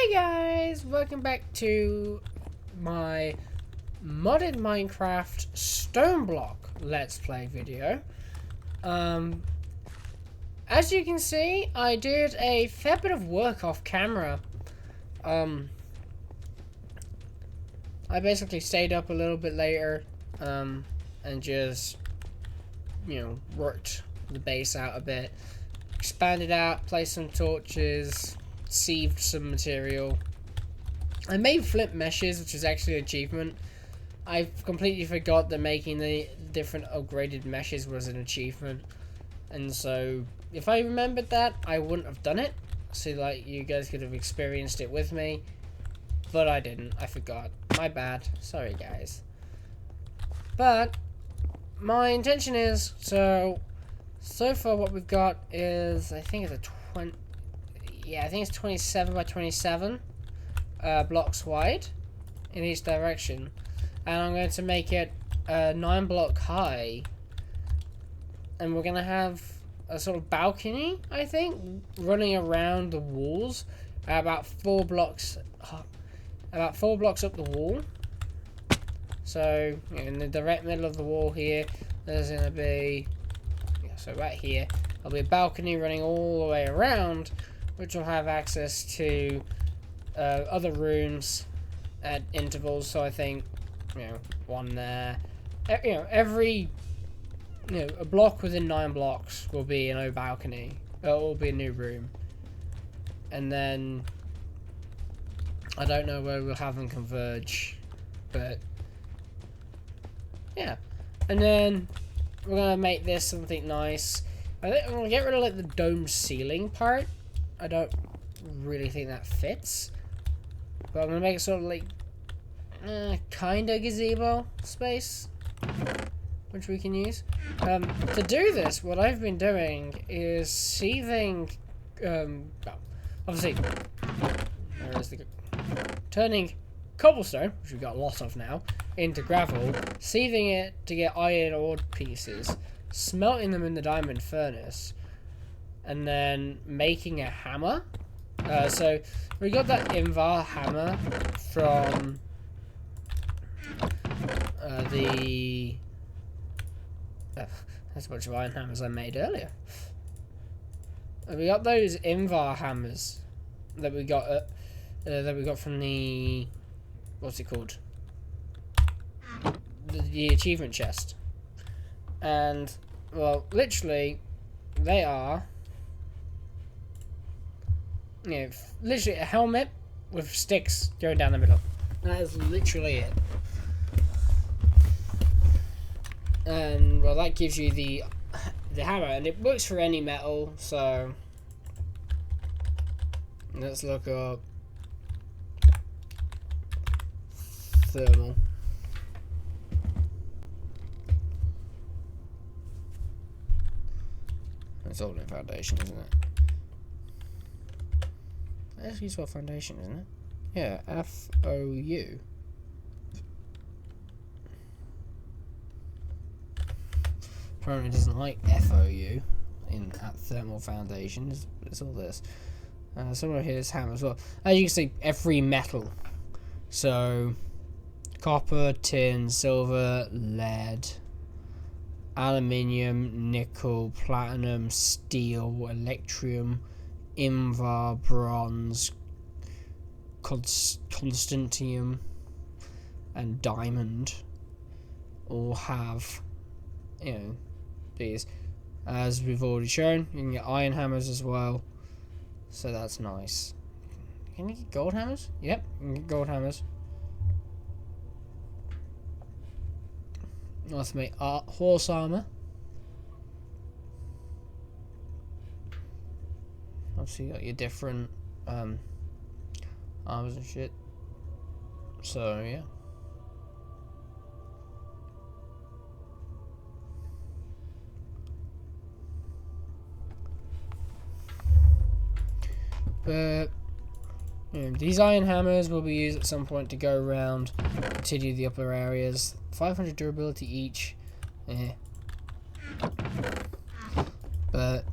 Hey guys, welcome back to my modded Minecraft Stoneblock Let's Play video. As you can see, I did a fair bit of work off camera. I basically stayed up a little bit later, and just, worked the base out a bit. Expanded out, placed some torches, sieved some material. I made flint meshes, which is actually an achievement. I completely forgot that making the different upgraded meshes was an achievement. And so, if I remembered that, I wouldn't have done it. So, like, you guys could have experienced it with me. But I didn't. I forgot. My bad. Sorry, guys. But, my intention is, so far what we've got is, I think it's a 20... Yeah, I think it's 27 by 27 blocks wide in each direction. And I'm going to make it 9 block high. And we're going to have a sort of balcony, I think, running around the walls. About 4 blocks up the wall. So, in the direct middle of the wall here, there's going to be... So right here, there'll be a balcony running all the way around, which will have access to other rooms at intervals. So I think, one there. Every, a block within 9 blocks will be a balcony. It will be a new room. And then, I don't know where we'll have them converge, but yeah. And then we're gonna make this something nice. I think I'm gonna get rid of the dome ceiling part. I don't really think that fits, but I'm gonna make it sort of kinda gazebo space, which we can use. To do this, what I've been doing is sieving, obviously, turning cobblestone, which we've got a lot of now, into gravel, sieving it to get iron ore pieces, smelting them in the diamond furnace, and then making a hammer. So we got that Invar hammer from that's a bunch of iron hammers I made earlier. We got those Invar hammers that we got from the, what's it called? The achievement chest. And, well, literally, they are, literally a helmet with sticks going down the middle. That is literally it. And, well, that gives you the hammer, and it works for any metal, so let's look up thermal. It's all in foundation, isn't it? Let's use what foundation, isn't it? Yeah, FOU. Apparently it doesn't like FOU at thermal foundation. It's all this. Somewhere here is hammer as well. As you can see, every metal. So, copper, tin, silver, lead, aluminium, nickel, platinum, steel, electrium, Invar, bronze, constantium, and diamond all have, these. As we've already shown, you can get iron hammers as well, so that's nice. Can you get gold hammers? Yep, you can get gold hammers. Nice to make horse armor. Obviously, you got your different armors and shit. So yeah. But these iron hammers will be used at some point to go around, continue the upper areas. 500 durability each. But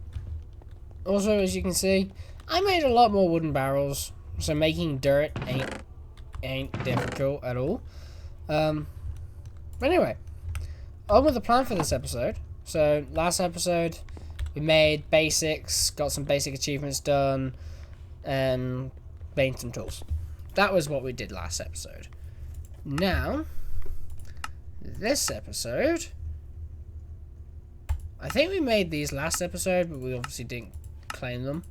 also, as you can see, I made a lot more wooden barrels So making dirt ain't difficult at all. But anyway, on with the plan for this episode. So last episode, we made basics, got some basic achievements done, and made some tools. That was what we did last episode. Now, this episode, I think we made these last episode, but we obviously didn't claim them.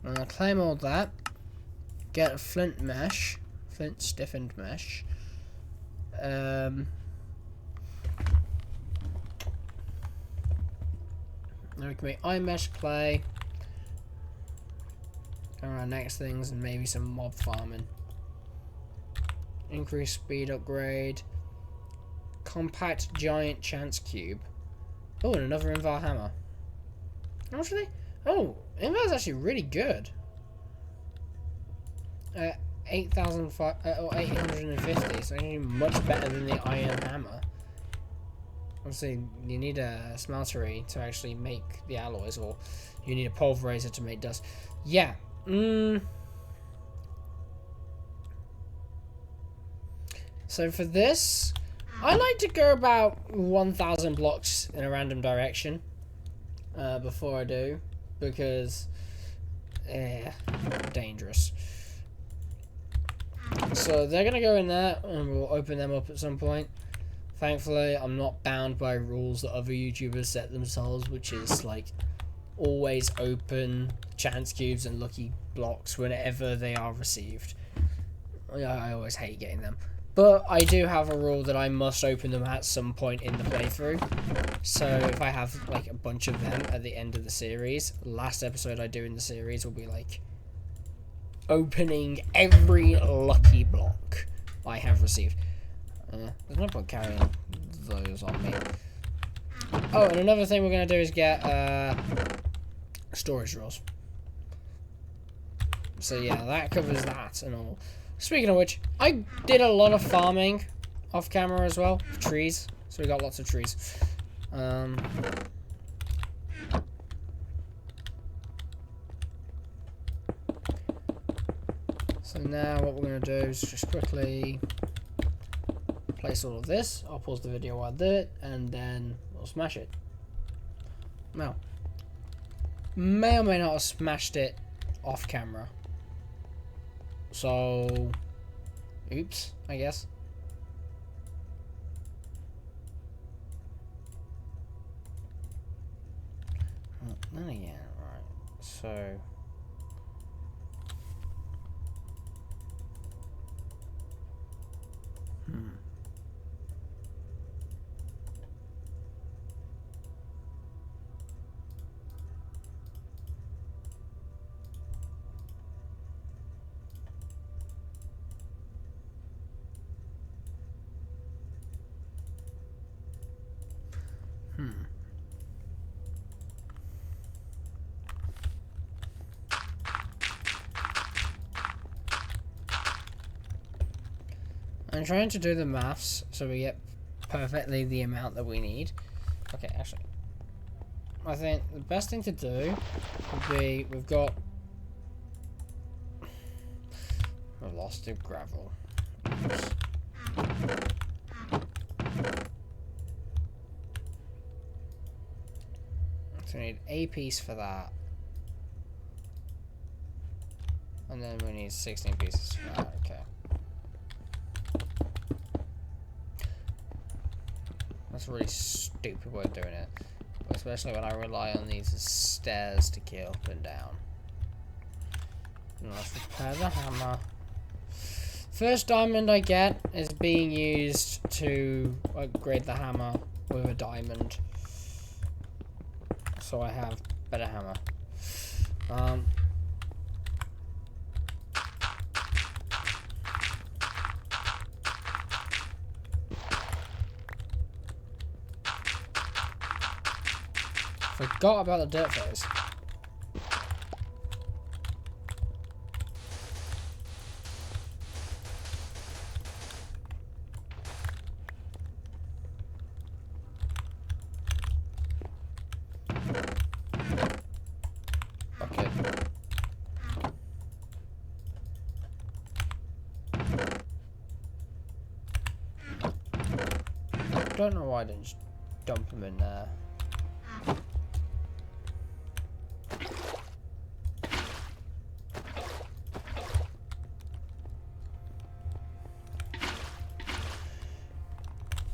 I'm gonna claim all that. Get a flint stiffened mesh. Now we can make iron mesh clay. Go around next things and maybe some mob farming. Increase speed upgrade. Compact giant chance cube. Oh, and another invar hammer. How much are they? Oh, invar's actually really good. 8,850, so actually much better than the iron hammer. Obviously, you need a smeltery to actually make the alloys, or you need a pulverizer to make dust. Yeah. So for this, I like to go about 1,000 blocks in a random direction before I do, because dangerous. So they're gonna go in there, and we'll open them up at some point. Thankfully, I'm not bound by rules that other YouTubers set themselves, which is like always open chance cubes and lucky blocks whenever they are received. I always hate getting them. But I do have a rule that I must open them at some point in the playthrough. So if I have like a bunch of them at the end of the series, last episode I do in the series will be like opening every lucky block I have received. There's no point carrying those on me. Oh, and another thing we're going to do is get storage drawers. So yeah, that covers that and all. Speaking of which, I did a lot of farming off camera as well, trees. So we got lots of trees. So now what we're going to do is just quickly place all of this. I'll pause the video while I do it, and then we'll smash it. Now, may or may not have smashed it off camera. So, oops, I guess. Then again, right, so... I'm trying to do the maths so we get perfectly the amount that we need. Okay, actually, I think the best thing to do would be, we've got lost the gravel. Oops. So we need a piece for that. And then we need 16 pieces for that, okay. That's a really stupid way of doing it. Especially when I rely on these as stairs to get up and down. And let's repair the hammer. First diamond I get is being used to upgrade the hammer with a diamond. So I have better hammer. Forgot about the dirt phase. Okay. don't know why I didn't just dump them in there.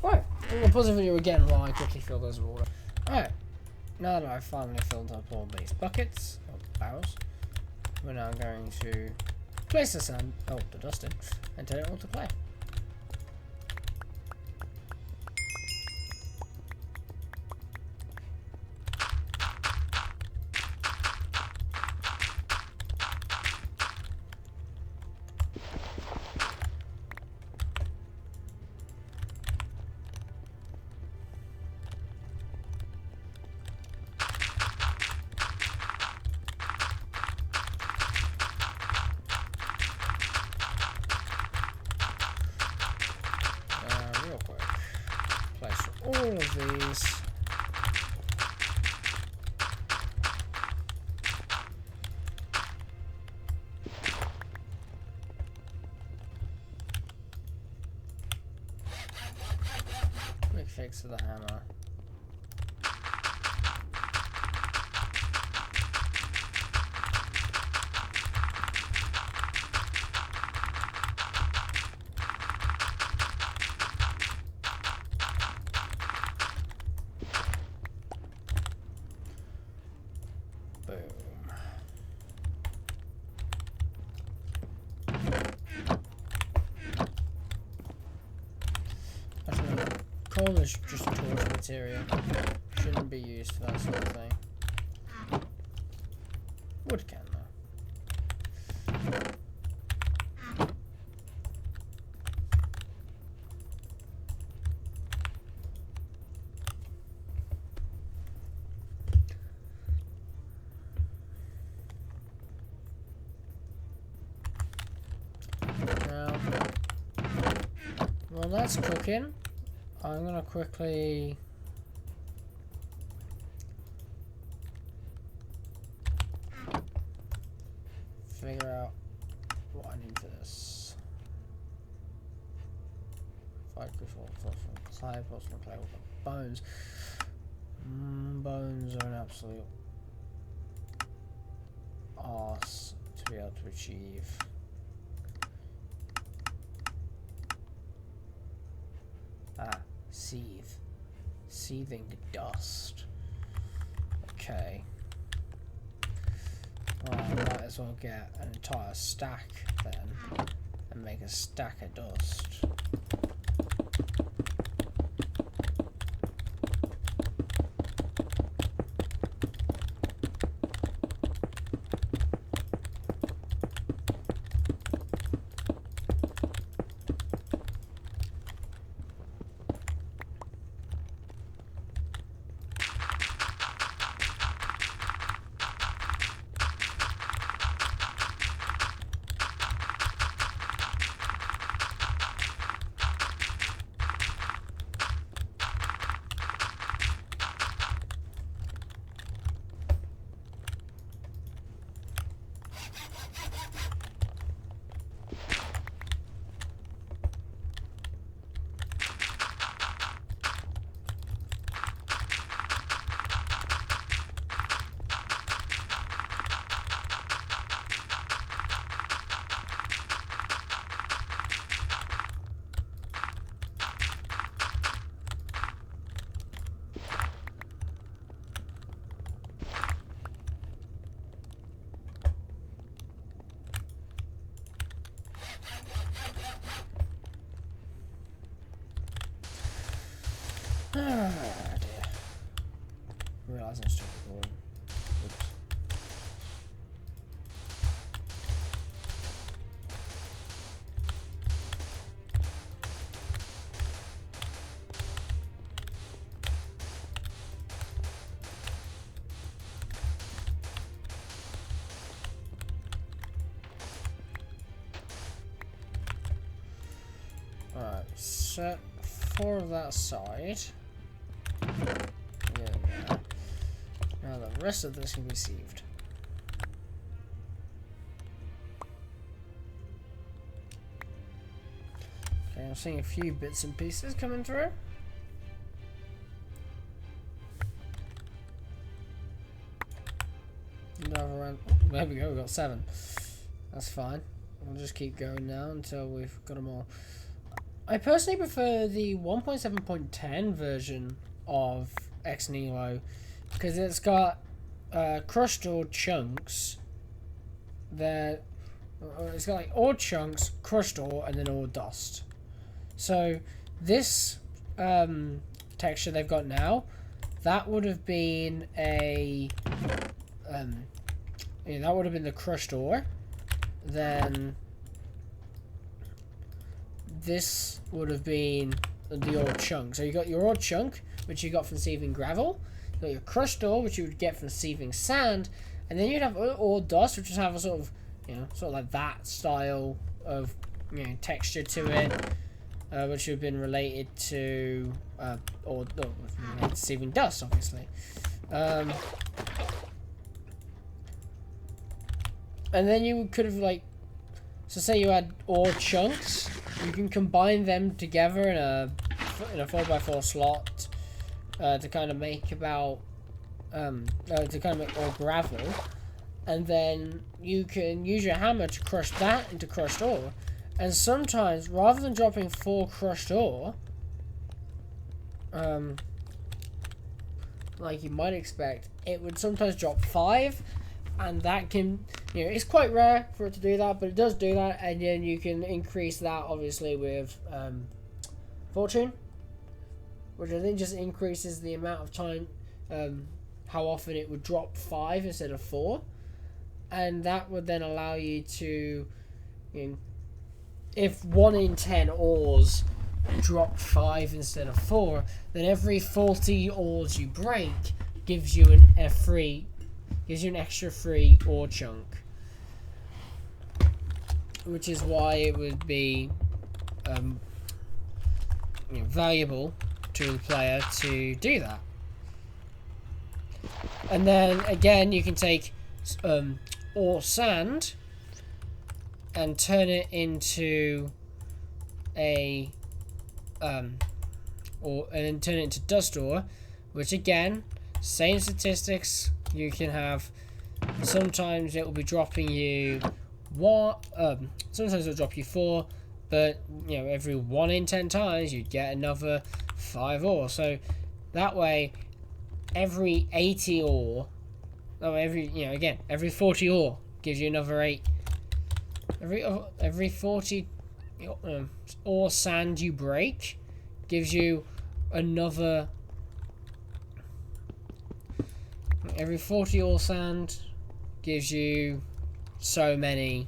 Right, I'm gonna pause the video again while I quickly fill those water. Alright, now that I've finally filled up all these buckets, or barrels, we're now going to place the sand, the dust in, and turn it all to clay. Real quick, place all of these. Quick fix to the hammer. Coal is just torch material. Shouldn't be used for that sort of thing. Wood can though. Now, while that's cooking, I'm gonna quickly figure out what I need for this. 5 crystal from clay, plus from clay with bones. Bones are an absolute arse to be able to achieve. Seethe. Seething dust. Okay. Well, I might as well get an entire stack then and make a stack of dust. Ah, dear. Realise I'm still recording. Oops. Alright, set 4 of that side. Yeah. Now the rest of this can be sieved. Okay, I'm seeing a few bits and pieces coming through. there we go, we've got 7. That's fine. We'll just keep going now until we've got them all. I personally prefer the 1.7.10 version of Ex Nihilo because it's got crushed ore chunks that it's got like ore chunks, crushed ore, and then ore dust. So this texture they've got now, that would have been a that would have been the crushed ore. Then this would have been the ore chunk. So you got your ore chunk, which you got from sieving gravel. You got your crushed ore, which you would get from sieving sand, and then you'd have ore dust, which would have a sort of sort of like that style of texture to it, which would have been related to sieving dust, obviously. And then you could have so say you had ore chunks, you can combine them together in a 4x4 slot to kind of make ore gravel, and then you can use your hammer to crush that into crushed ore. And sometimes, rather than dropping 4 crushed ore, like you might expect, it would sometimes drop 5. And that can, it's quite rare for it to do that, but it does do that. And then you can increase that, obviously, with fortune, which I think just increases the amount of time, how often it would drop 5 instead of 4. And that would then allow you to, if 1 in 10 ores drop 5 instead of 4, then every 40 ores you break gives you an extra free ore chunk, which is why it would be valuable to the player to do that. And then again, you can take ore sand and turn it into and then turn it into dust ore, which again, same statistics. You can have, sometimes it will be dropping you sometimes it'll drop you 4, but every 1 in 10 times you'd get another 5 ore. So that way, every 80 ore, every 40 ore gives you another 8. Every 40 ore sand you break gives you another. Every 40 ore sand gives you so many.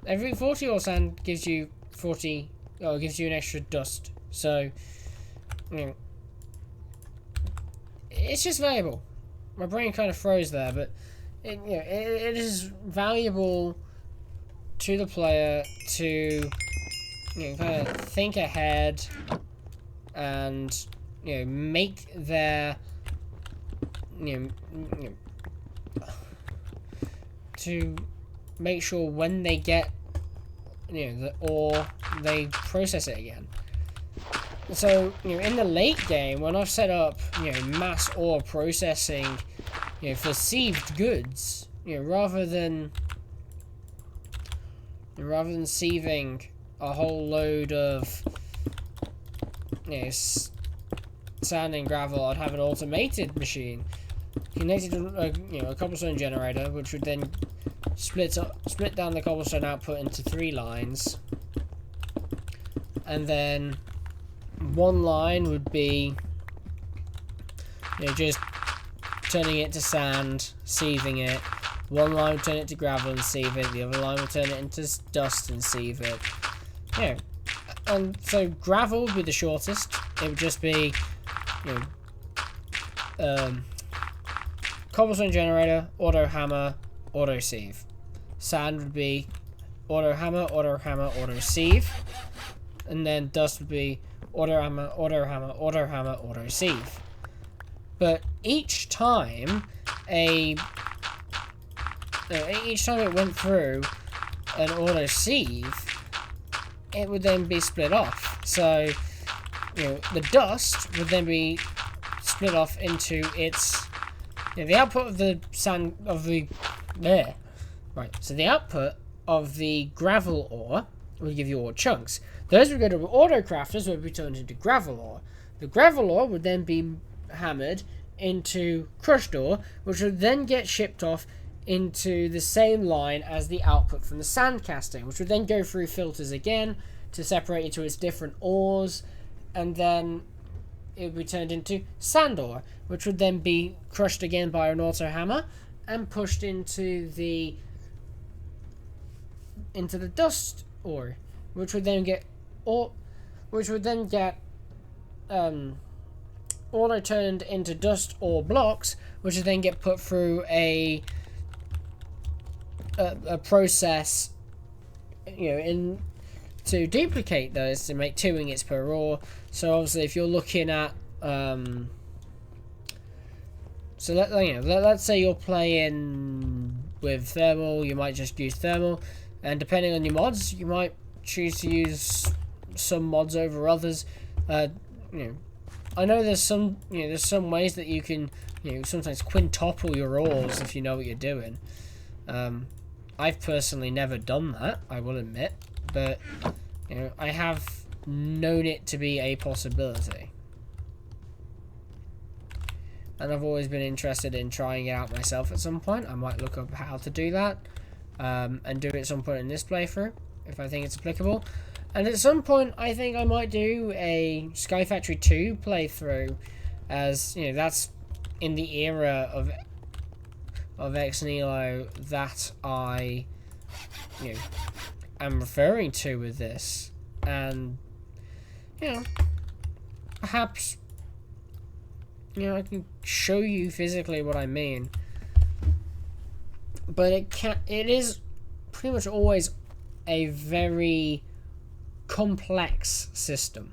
Every 40 ore sand gives you gives you an extra dust. So, it's just valuable. My brain kind of froze there, but it is valuable to the player to kind of think ahead and make their to make sure when they get the ore, they process it again. So in the late game, when I've set up mass ore processing for sieved goods, rather than sieving a whole load of sand and gravel, I'd have an automated machine connected to a cobblestone generator, which would then split down the cobblestone output into 3 lines, and then one line would be just turning it to sand, sieving it. One line would turn it to gravel and sieve it. The other line would turn it into dust and sieve it. And so gravel would be the shortest. It would just be cobblestone generator, auto hammer, auto sieve. Sand would be auto hammer, auto sieve. And then dust would be auto hammer, auto sieve. But each time it went through an auto sieve, it would then be split off. So the dust would then be split off into its Yeah, the output of the sand of the there. Right. So the output of the gravel ore will give you ore chunks. Those would go to auto crafters, would be turned into gravel ore. The gravel ore would then be hammered into crushed ore, which would then get shipped off into the same line as the output from the sand casting, which would then go through filters again to separate into its different ores, and then it would be turned into sand ore, which would then be crushed again by an auto hammer and pushed into the dust ore, which would then get auto turned into dust ore blocks, which would then get put through a process, in to duplicate those to make 2 ingots per ore. So obviously, if you're looking at let's say you're playing with thermal, you might just use thermal, and depending on your mods, you might choose to use some mods over others. I know there's some ways that you can sometimes quintuple your ores if you know what you're doing. I've personally never done that, I will admit, but I have known it to be a possibility, and I've always been interested in trying it out myself at some point. I might look up how to do that, and do it at some point in this playthrough if I think it's applicable. And at some point I think I might do a Sky Factory 2 playthrough, as that's in the era of Ex Nihilo that I am referring to with this. And perhaps I can show you physically what I mean, but it is pretty much always a very complex system,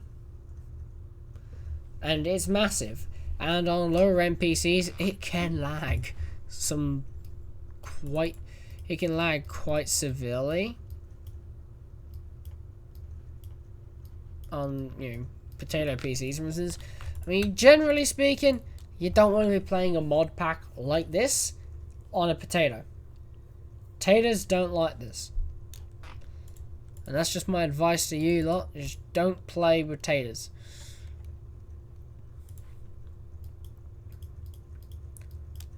and it's massive, and on lower end PCs it can lag quite severely. On potato PCs, for instance, I mean, generally speaking, you don't want to be playing a mod pack like this on a potato. Potatoes don't like this. And that's just my advice to you lot. Just don't play with taters.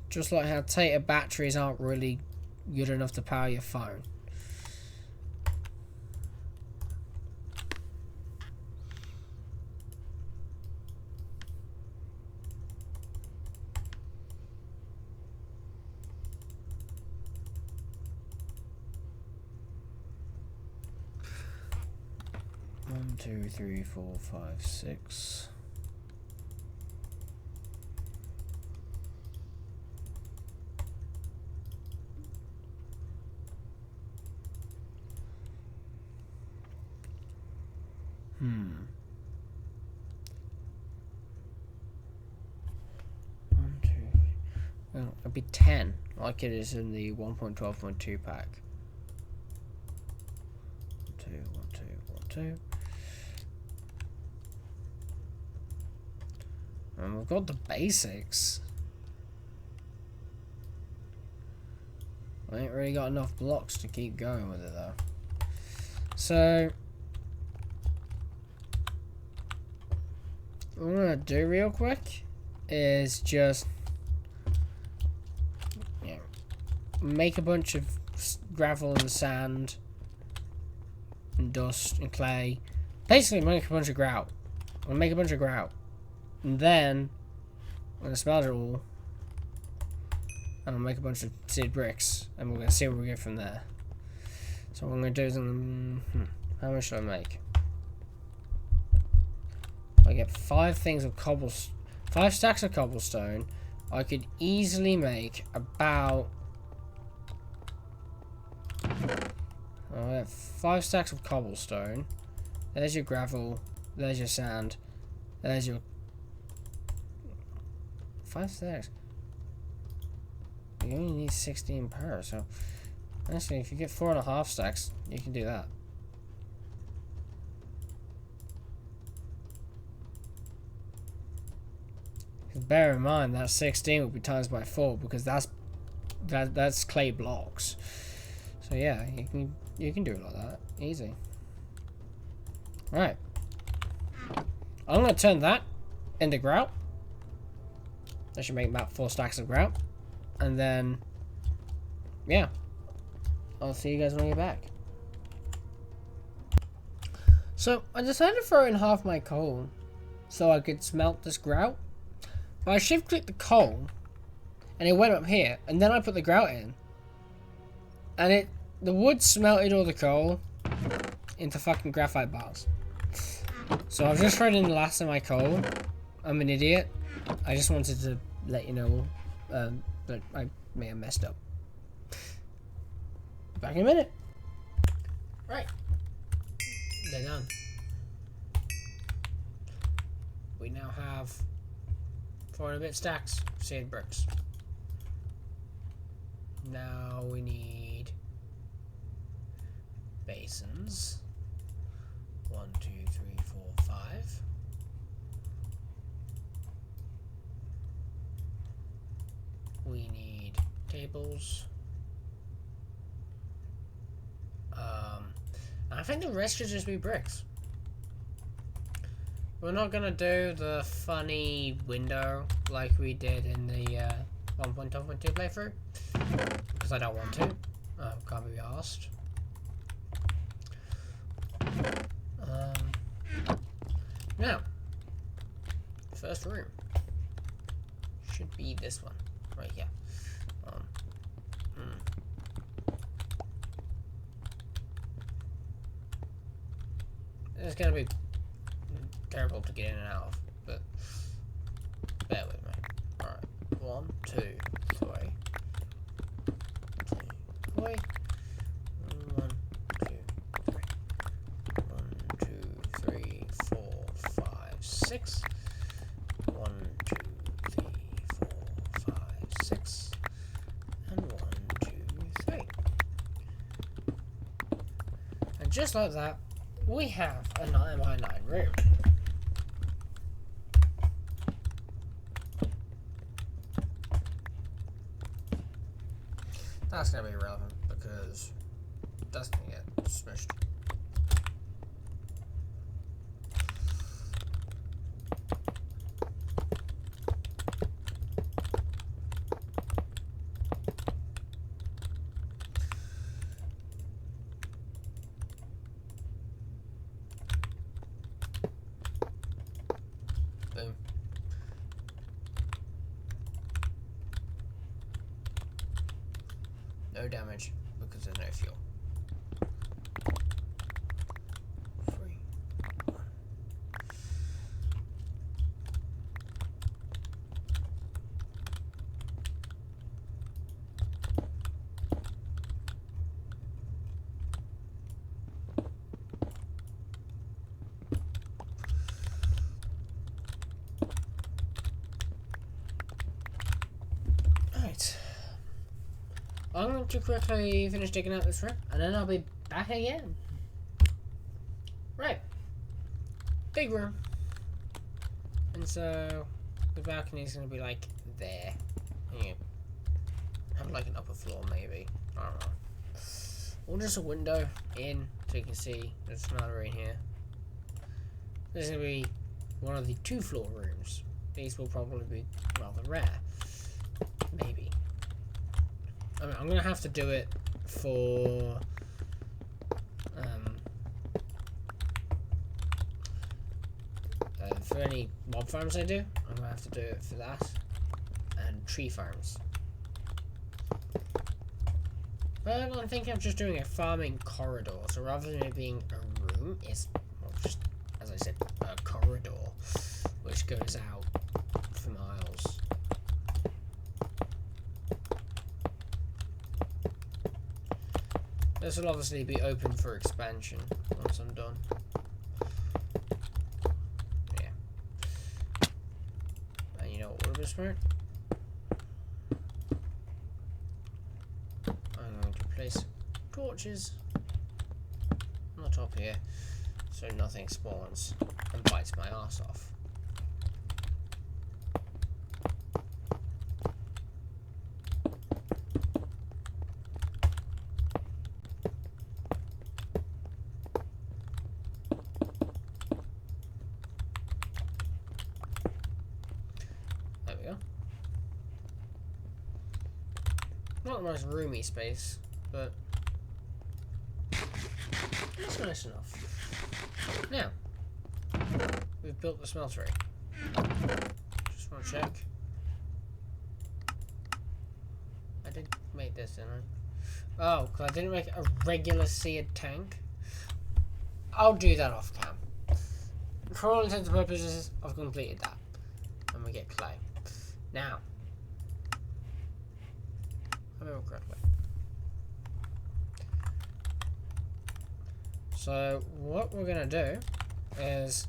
Just like how tater batteries aren't really good enough to power your phone. One, two, three, four, five, six. One, two. Well, it'd be 10, like it is in the 1.12.2 pack. 1, 2, 1, 2, 1, 2. And we've got the basics. I ain't really got enough blocks to keep going with it though. So what I'm gonna do real quick is just make a bunch of gravel and sand and dust and clay. Basically make a bunch of grout. I'm gonna make a bunch of grout. And then I'm going to smelter it all, and I'll make a bunch of seed bricks, and we're going to see where we get from there. So what I'm going to do is, how much should I make? If I get 5 stacks of cobblestone, I could easily make about 5 stacks of cobblestone. There's your gravel, there's your sand, there's your 5 stacks. You only need 16 per, so actually if you get 4.5 stacks, you can do that. Bear in mind that 16 will be times by 4 because that's clay blocks. So yeah, you can do it like that. Easy. Alright. I'm gonna turn that into grout. That should make about 4 stacks of grout. And then yeah. I'll see you guys when I get back. So I decided to throw in half my coal so I could smelt this grout. But I shift clicked the coal and it went up here, and then I put the grout in. And the wood smelted all the coal into fucking graphite bars. So I've just thrown in the last of my coal. I'm an idiot. I just wanted to let you know that I may have messed up. Back in a minute. Right. They're done. We now have 400 stacks of sand bricks. Now we need basins. 1, 2, 3, 4, 5. We need tables. I think the rest should just be bricks. We're not gonna do the funny window like we did in the 1.2.2 playthrough because I don't want to. Can't be asked. Now, first room should be this one right here. It's gonna be terrible to get in and out of, but bear with me. Alright, 1, 2, 3. 1, 2, 3. 1, 2, 3, 4, 5, 6. 1, 2, 3, 4, 5, 6. And 1, 2, 3. And just like that, we have a 9x9 room. That's going to be irrelevant because that's going to get smushed. Boom. No damage because there's no fuel. 3, 1. Right. I'm going to quickly finish digging out this room, and then I'll be back again. Right. Big room. And so, the balcony is going to be like there. Yeah. Have like an upper floor maybe. I don't know. Or just a window in, so you can see there's another in here. This is going to be one of the 2-floor rooms. These will probably be rather rare. Maybe. I mean, I'm gonna have to do it for any mob farms I do. I'm gonna have to do it for that and tree farms. But I'm thinking of just doing a farming corridor. So rather than it being a room, it's well, just as I said, a corridor which goes out for miles. This will obviously be open for expansion once I'm done. Yeah. And you know what would be smart? I'm going to place torches on the top here so nothing spawns and bites my ass off. not the most roomy space, but it's nice enough. Now, we've built the smelter. Just want to check. I did make this, didn't I? Oh, because I didn't make a regular seared tank. I'll do that off cam. For all intents and purposes, I've completed that. And we get clay. Now, I remember correctly. So, what we're going to do is,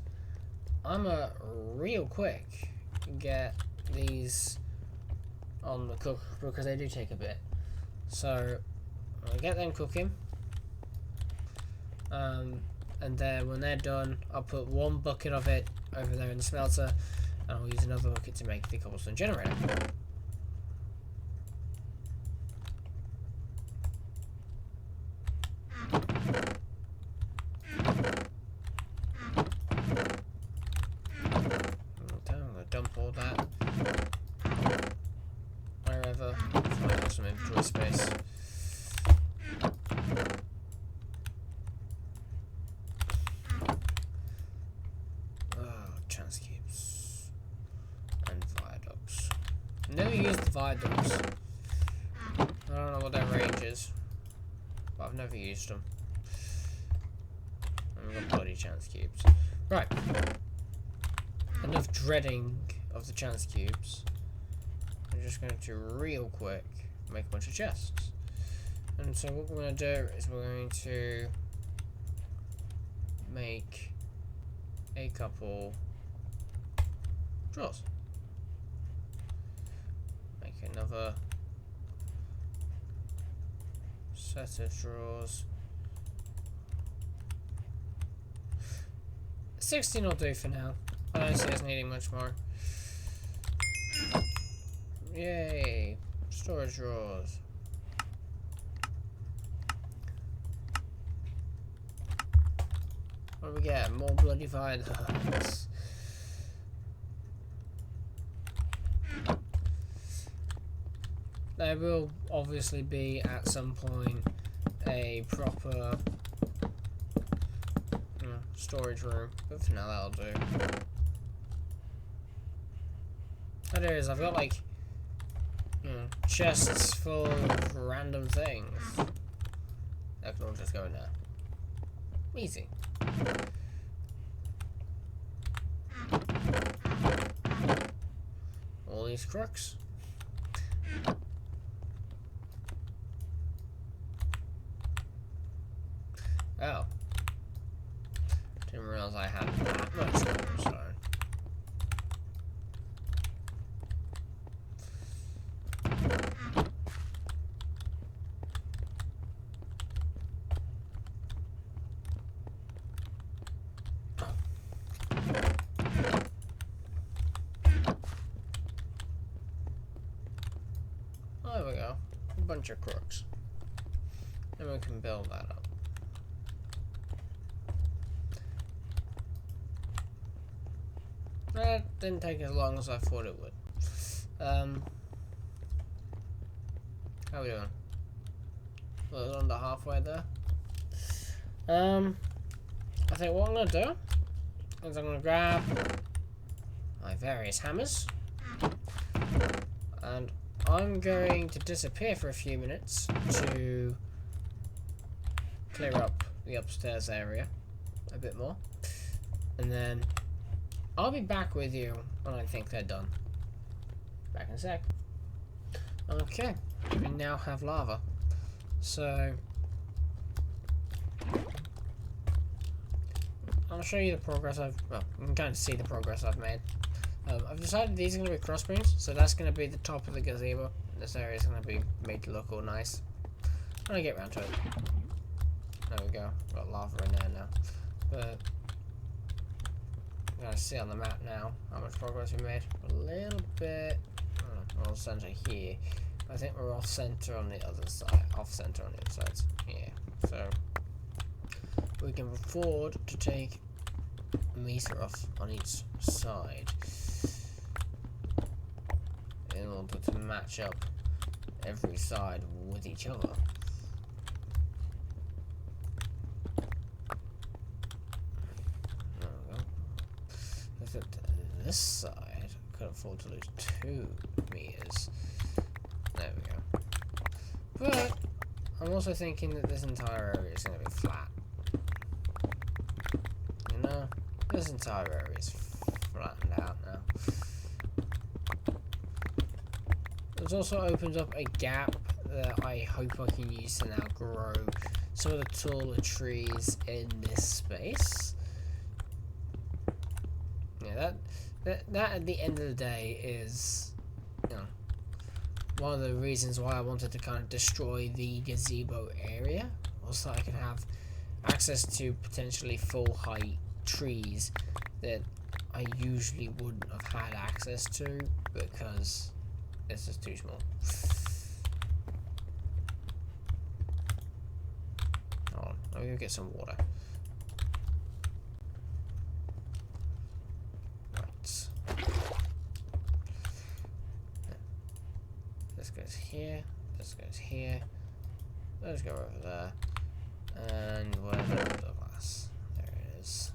I'm going to real quick get these on the cook because they do take a bit. So, I'll get them cooking. And then when they're done, I'll put one bucket of it over there in the smelter, and I'll use another bucket to make the cobblestone generator. Okay, I'm going to dump all that wherever, so I have some inventory space. Never used the viaducts. I don't know what their range is, but I've never used them. And we've got bloody chance cubes. Right. Enough dreading of the chance cubes. I'm just going to real quick make a bunch of chests. And so what we're going to do is we're going to make a couple drawers. Another set of drawers. 16 will do for now. I don't see us needing much more. Yay! Storage drawers. What do we get? More bloody viaducts. There will obviously be at some point a proper storage room, but for now that'll do. What it is, I've got like chests full of random things that can all just go in there. Easy. All these crooks. Oh. Didn't realize I had that much cobblestone. Oh, there we go. A bunch of crooks. And we can build that up. That didn't take as long as I thought it would. How are we doing? A little under halfway there. I think what I'm going to do is I'm going to grab my various hammers and I'm going to disappear for a few minutes to clear up the upstairs area a bit more, and then I'll be back with you when I think they're done. Back in a sec. Okay, we now have lava. So I'll show you the progress you can kind of see the progress I've made. I've decided these are going to be crossbeams, so that's going to be the top of the gazebo. This area is going to be made to look all nice. When I get around to it. There we go. Got lava in there now. But you guys see on the map now how much progress we made. A little bit. We're off center here. I think we're off center on the other side. Off center on the other sides. Yeah. So we can afford to take a meter off on each side in order to match up every side with each other. There we go. Look at this side. Could afford to lose 2 meters. There we go. But I'm also thinking that this entire area is going to be flat. You know, this entire area is flattened out now. This also opens up a gap that I hope I can use to now grow some of the taller trees in this space. Yeah, that at the end of the day is, you know, one of the reasons why I wanted to kind of destroy the gazebo area, was so I can have access to potentially full height trees that I usually wouldn't have had access to because it's just too small. Hold on, let me go get some water. This goes here, this goes here, those go over there, and where's the glass? There it is.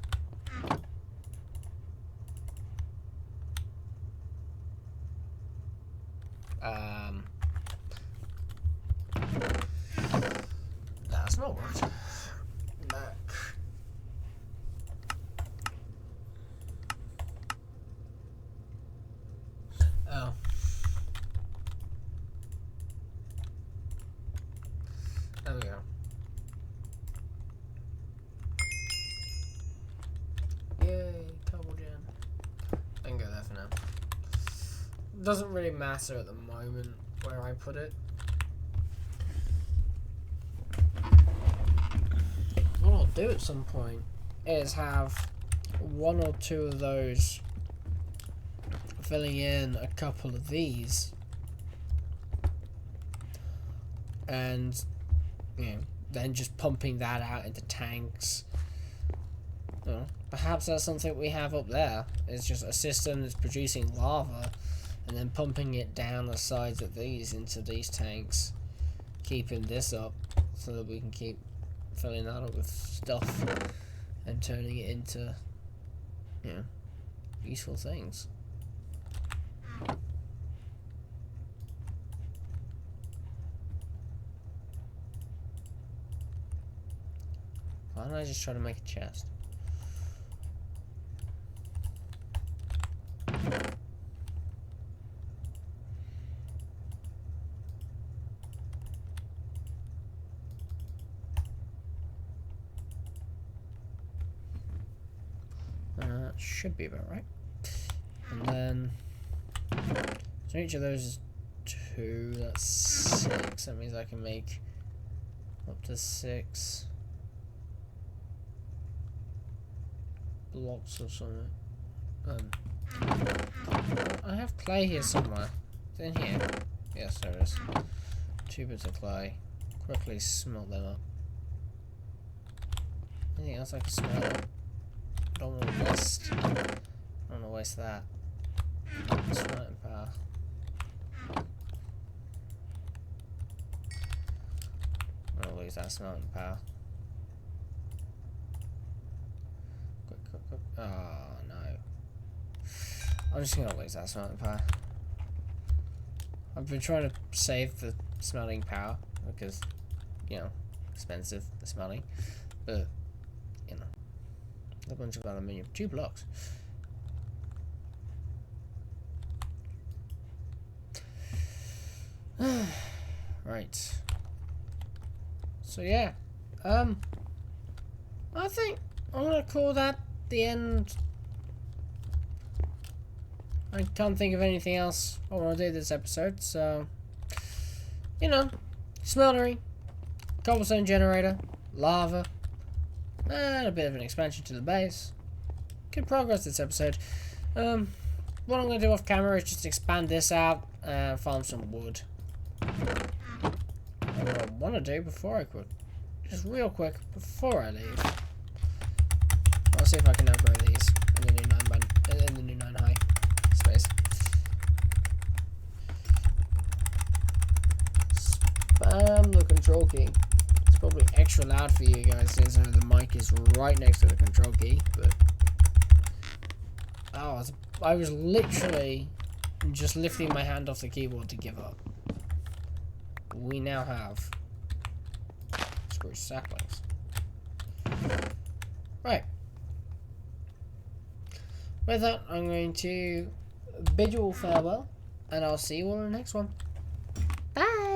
That's not worked. Back. Oh. There we go. Yay, cobble jam. I can go there for now. Doesn't really matter at the moment where I put it. What I'll do at some point is have 1 or 2 of those filling in a couple of these, and you know, then just pumping that out into tanks. You know, perhaps that's something we have up there. It's just a system that's producing lava and then pumping it down the sides of these into these tanks, keeping this up so that we can keep filling that up with stuff and turning it into, you know, useful things. Why don't I just try to make a chest? Should be about right. And then, so each of those is 2, that's 6. That means I can make up to 6 blocks or something. I have clay here somewhere. It's in here. Yes, there is. 2 bits of clay. Quickly smelt them up. Anything else I can smelt? Don't want to waste. I don't want to waste that. Smelting power. I'm gonna lose that smelting power. Quick. Oh no. I'm just gonna lose that smelting power. I've been trying to save the smelting power because, you know, expensive, the smelting. But, you know, a bunch of aluminium. 2 blocks. Right. So yeah. I think I'm gonna call that the end. I can't think of anything else I want to do this episode, so, you know, smeltery, cobblestone generator, lava, and a bit of an expansion to the base. Good progress this episode. What I'm going to do off camera is just expand this out and farm some wood. And what I want to do before I quit, just real quick, before I leave, I'll see if I can now grow these in the new 9 high space. Spam the control key. It's probably extra loud for you guys since the mic is right next to the control key, but oh, I was literally just lifting my hand off the keyboard to give up. We now have screw saplings. Right. With that, I'm going to bid you all farewell, and I'll see you all in the next one. Bye!